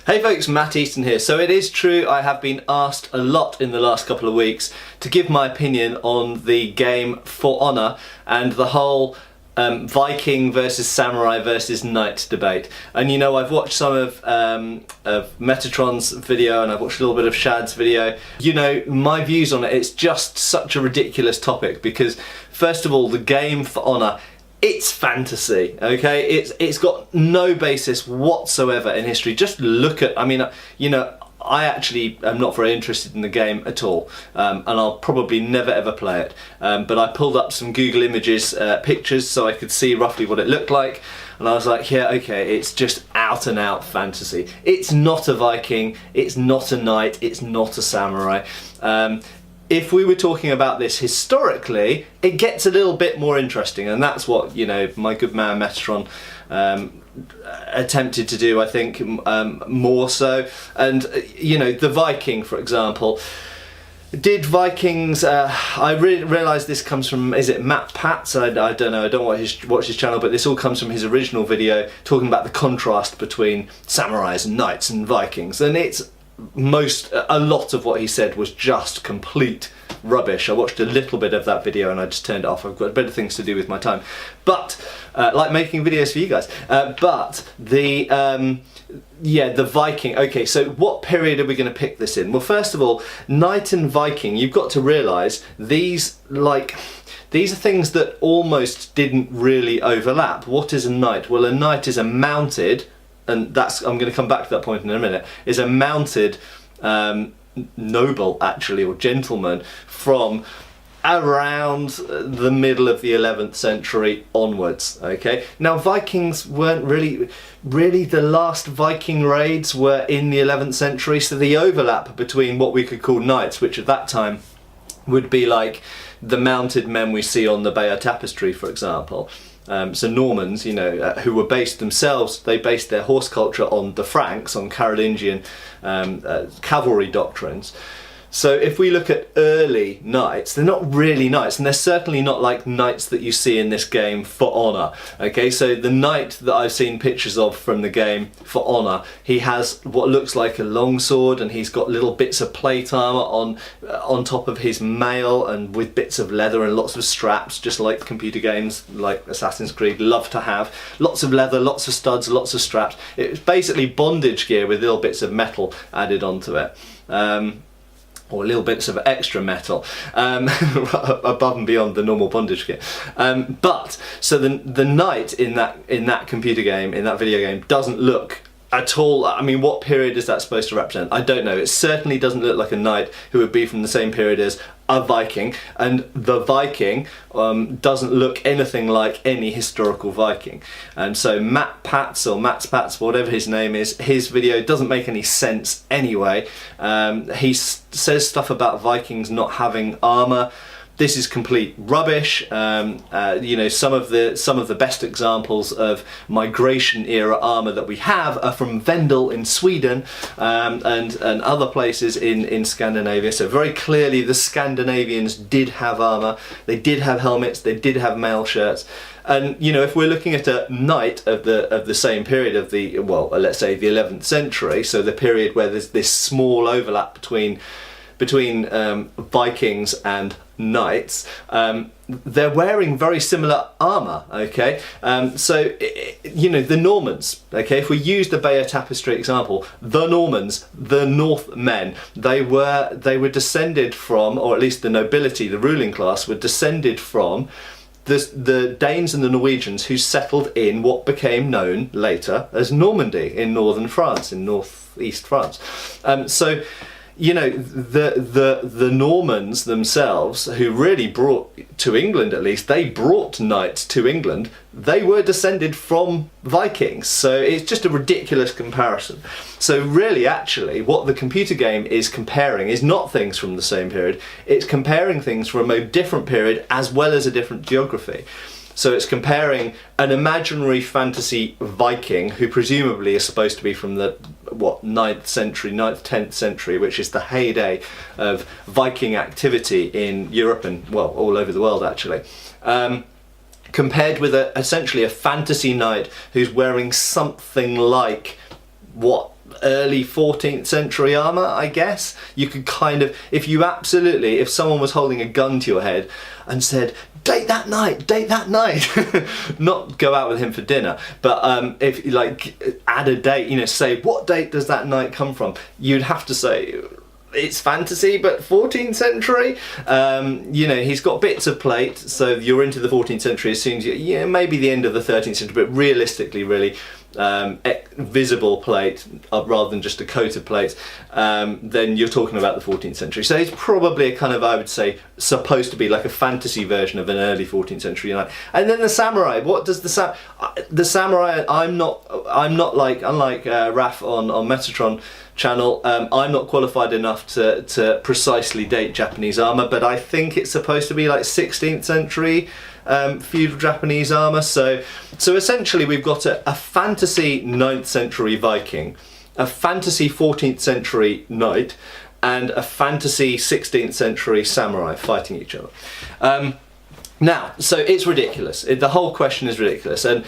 Hey folks, Matt Easton here. So it is true, I have been asked a lot in the last couple of weeks to give my opinion on the game For Honor and the whole Viking versus Samurai versus Knight debate. And you know, I've watched some of Metatron's video and I've watched a little bit of Shad's video. You know, my views on it, it's just such a ridiculous topic because first of all, the game For Honor, it's fantasy, okay? It's got no basis whatsoever in history. Just look at, I mean, you know, I actually am not very interested in the game at all, and I'll probably never ever play it. But I pulled up some Google Images pictures so I could see roughly what it looked like, and I was like, yeah, okay, it's just out and out fantasy. It's not a Viking, it's not a knight, it's not a samurai. If we were talking about this historically, it gets a little bit more interesting, and that's what, you know, my good man Metatron attempted to do, I think, more so. And you know, the Viking, for example, did Vikings, I realised this comes from, is it Matt Patz? I don't know, I don't watch his channel, but this all comes from his original video talking about the contrast between samurais and knights and Vikings, and it's a lot of what he said was just complete rubbish. I watched a little bit of that video and I just turned it off. I've got better things to do with my time, but like making videos for you guys. But the yeah, the Viking. Okay, so what period are we going to pick this in? Well, first of all, knight and Viking, you've got to realise these are things that almost didn't really overlap. What is a knight? Well, a knight is a mounted, and that's, I'm going to come back to that point in a minute, is a mounted noble, actually, or gentleman from around the middle of the 11th century onwards. Okay, now Vikings weren't really the last Viking raids were in the 11th century, so the overlap between what we could call knights, which at that time would be like the mounted men we see on the Bayeux Tapestry, for example. So Normans, you know, who were based themselves, they based their horse culture on the Franks, on Carolingian cavalry doctrines. So if we look at early knights, they're not really knights, and they're certainly not like knights that you see in this game For Honor. Okay, so the knight that I've seen pictures of from the game For Honor, he has what looks like a longsword, and he's got little bits of plate armor on top of his mail, and with bits of leather and lots of straps, just like computer games like Assassin's Creed love to have. Lots of leather, lots of studs, lots of straps. It's basically bondage gear with little bits of metal added onto it. Or little bits of extra metal above and beyond the normal bondage gear. But so the knight in that computer game, in that video game, doesn't look at all. I mean, what period is that supposed to represent? I don't know. It certainly doesn't look like a knight who would be from the same period as a Viking, and the Viking doesn't look anything like any historical Viking. And so Matt Patz, or Matt's Patz, whatever his name is, his video doesn't make any sense anyway. He says stuff about Vikings not having armor. This is complete rubbish. You know, some of the best examples of migration era armor that we have are from Vendel in Sweden, and other places in Scandinavia. So very clearly the Scandinavians did have armor, they did have helmets, they did have mail shirts. And you know, if we're looking at a knight of the same period of the, well, let's say the 11th century, so the period where there's this small overlap between Vikings and knights, they're wearing very similar armor. Okay, so you know, the Normans, okay, if we use the Bayeux Tapestry example, the Normans, the Northmen, they were descended from, or at least the nobility, the ruling class, were descended from the Danes and the Norwegians who settled in what became known later as Normandy in northern France, in northeast France. So you know, the Normans themselves, who really brought to England, at least, they brought knights to England, they were descended from Vikings. So it's just a ridiculous comparison. So really, actually, what the computer game is comparing is not things from the same period, it's comparing things from a different period as well as a different geography. So it's comparing an imaginary fantasy Viking, who presumably is supposed to be from the, what, 9th century, 9th, 10th century, which is the heyday of Viking activity in Europe and, well, all over the world actually. Compared with essentially a fantasy knight who's wearing something like what early 14th century armour, I guess. You could kind of, if someone was holding a gun to your head and said, date that night, not go out with him for dinner, but if you like add a date, say what date does that night come from, you'd have to say it's fantasy but 14th century. He's got bits of plate, so you're into the 14th century as soon as maybe the end of the 13th century, but realistically really visible plate rather than just a coat of plates, then you're talking about the 14th century. So it's probably a kind of, I would say, supposed to be like a fantasy version of an early 14th century knight. And then the samurai. What does the samurai? I'm not like, unlike Raf on Metatron channel, I'm not qualified enough to precisely date Japanese armour, but I think it's supposed to be like 16th century feudal Japanese armour. So essentially we've got a fantasy 9th century Viking, a fantasy 14th century knight, and a fantasy 16th century samurai fighting each other. Now, so it's ridiculous. The whole question is ridiculous, and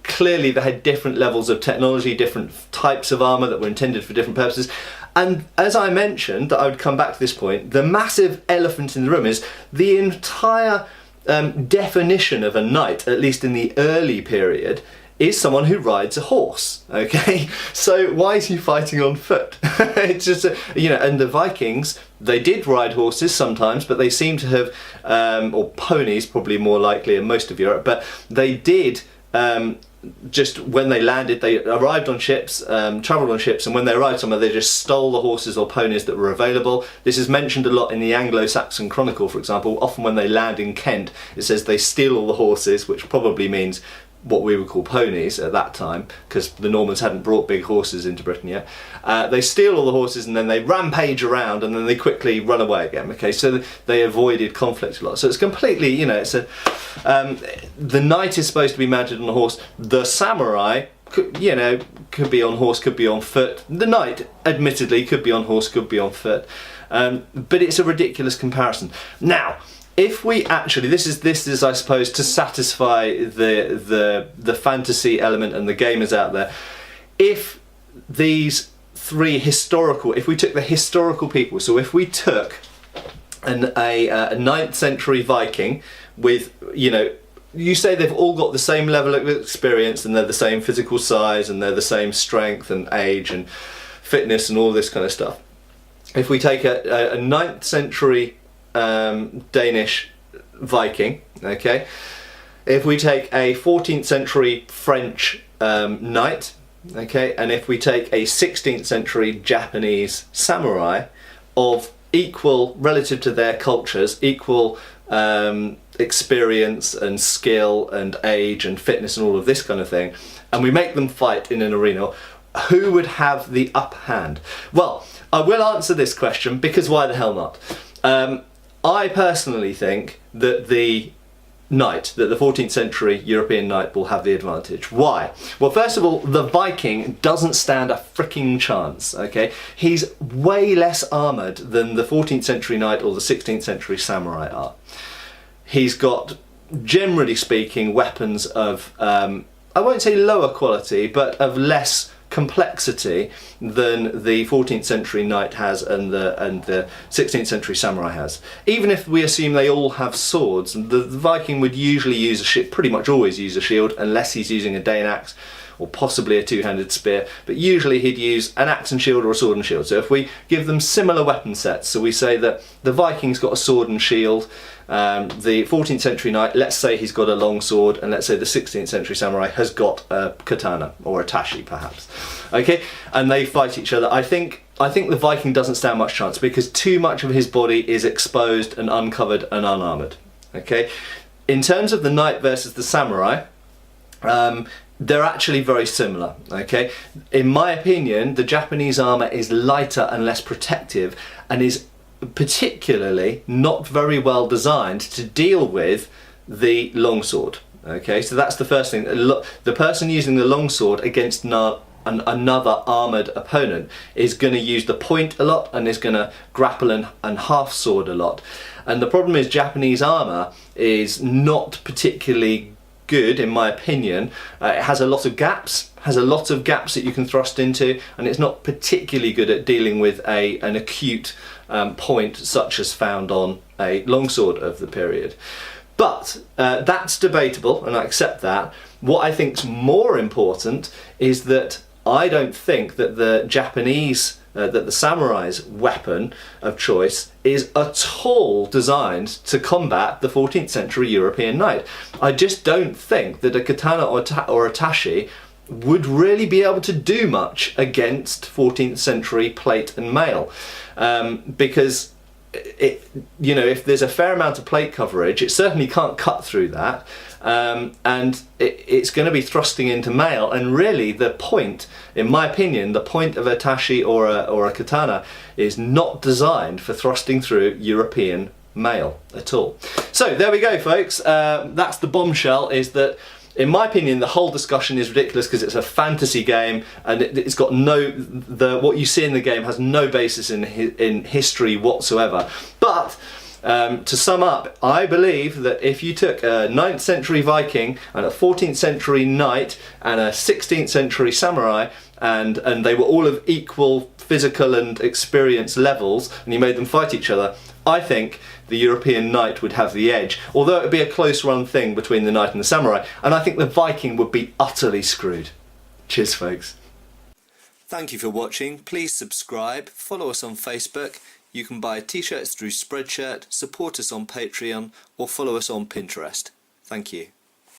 clearly they had different levels of technology, different types of armour that were intended for different purposes. And as I mentioned, I would come back to this point, the massive elephant in the room is the entire definition of a knight, at least in the early period, is someone who rides a horse, okay? So why is he fighting on foot? It's just, and the Vikings, they did ride horses sometimes, but they seem to have, or ponies probably more likely in most of Europe, but they did, just when they landed, they arrived on ships, travelled on ships, and when they arrived somewhere, they just stole the horses or ponies that were available. This is mentioned a lot in the Anglo-Saxon Chronicle, for example. Often when they land in Kent, it says they steal all the horses, which probably means what we would call ponies at that time, because the Normans hadn't brought big horses into Britain yet. They steal all the horses and then they rampage around and then they quickly run away again. Okay, so they avoided conflict a lot. So it's completely, it's the knight is supposed to be mounted on a horse. The samurai, could be on horse, could be on foot. The knight, admittedly, could be on horse, could be on foot. But it's a ridiculous comparison. Now, if we actually, this is I suppose to satisfy the fantasy element and the gamers out there, if these three if we took the historical people, so if we took a 9th century Viking with, you say they've all got the same level of experience and they're the same physical size and they're the same strength and age and fitness and all this kind of stuff. If we take a 9th century Danish Viking, okay, if we take a 14th century French knight, okay, and if we take a 16th century Japanese samurai of equal, relative to their cultures, equal experience and skill and age and fitness and all of this kind of thing, and we make them fight in an arena, who would have the upper hand? Well, I will answer this question, because why the hell not? I personally think that the 14th century European knight will have the advantage. Why? Well, first of all, the Viking doesn't stand a freaking chance, okay? He's way less armoured than the 14th century knight or the 16th century samurai are. He's got, generally speaking, weapons of, I won't say lower quality, but of less complexity than the 14th century knight has and the 16th century samurai has. Even if we assume they all have swords, the Viking would usually use a shield, pretty much always use a shield, unless he's using a Dane axe or possibly a two-handed spear, but usually he'd use an axe and shield or a sword and shield. So if we give them similar weapon sets, so we say that the Viking's got a sword and shield, the 14th century knight, let's say he's got a long sword, and let's say the 16th century samurai has got a katana or a tashi perhaps, okay, and they fight each other. I think the Viking doesn't stand much chance because too much of his body is exposed and uncovered and unarmoured, okay. In terms of the knight versus the samurai, they're actually very similar, okay. In my opinion, the Japanese armour is lighter and less protective and is particularly not very well designed to deal with the longsword, okay. So that's the first thing. The person using the longsword against another armoured opponent is going to use the point a lot and is going to grapple and half sword a lot. And the problem is Japanese armour is not particularly good in my opinion. It has a lot of gaps, that you can thrust into, and it's not particularly good at dealing with an acute point such as found on a longsword of the period. But that's debatable, and I accept that. What I think's more important is that I don't think that the Japanese, that the samurai's weapon of choice is at all designed to combat the 14th century European knight. I just don't think that a katana or a tashi would really be able to do much against 14th century plate and mail, because if there's a fair amount of plate coverage, it certainly can't cut through that, and it's going to be thrusting into mail. And really, the point, in my opinion, the point of a tashi or a katana is not designed for thrusting through European mail at all. So there we go, folks. That's the bombshell. Is that, in my opinion, the whole discussion is ridiculous because it's a fantasy game, and it's got what you see in the game has no basis in history whatsoever. But to sum up, I believe that if you took a 9th century Viking and a 14th century knight and a 16th century samurai, and they were all of equal physical and experience levels, and you made them fight each other, I think the European knight would have the edge, although it would be a close run thing between the knight and the samurai, and I think the Viking would be utterly screwed. Cheers, folks. Thank you for watching. Please subscribe, follow us on Facebook. You can buy t-shirts through Spreadshirt, support us on Patreon, or follow us on Pinterest. Thank you.